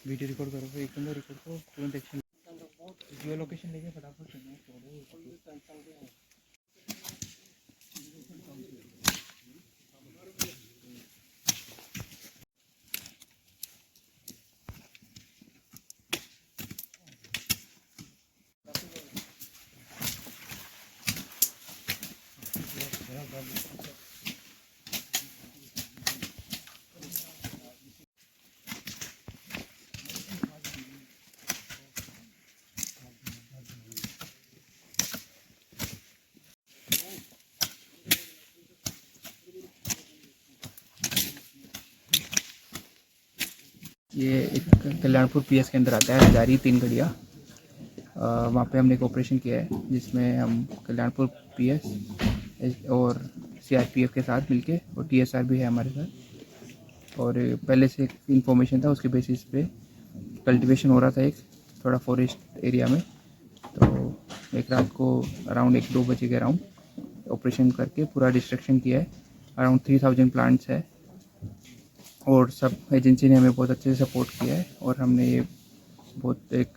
Video record करो फिर एकदम रिकॉर्ड करो तुरंत एक्शन जियो लोकेशन लेके फटाफट करना। ये एक कल्याणपुर पीएस के अंदर आता है, हजारी 3 गड़िया। वहाँ पे हमने एक ऑपरेशन किया है जिसमें हम कल्याणपुर पीएस और सीआरपीएफ के साथ मिलके, और टीएसआर भी है हमारे साथ। और पहले से एक इन्फॉर्मेशन था, उसके बेसिस पे कल्टीवेशन हो रहा था एक थोड़ा फॉरेस्ट एरिया में। तो एक रात को अराउंड 1-2 बजे के अराउंड ऑपरेशन करके पूरा डिस्ट्रक्शन किया है। अराउंड 3000 प्लांट्स है और सब एजेंसी ने हमें बहुत अच्छे से सपोर्ट किया है। और हमने ये बहुत एक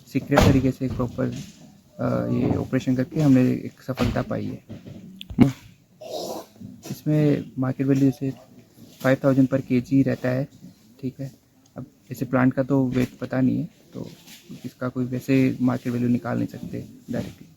सीक्रेट तरीके से एक प्रॉपर ये ऑपरेशन करके हमने एक सफलता पाई है। इसमें मार्केट वैल्यू से 5000 पर केजी रहता है, ठीक है। अब ऐसे प्लांट का तो वेट पता नहीं है, तो इसका कोई वैसे मार्केट वैल्यू निकाल नहीं सकते डायरेक्टली।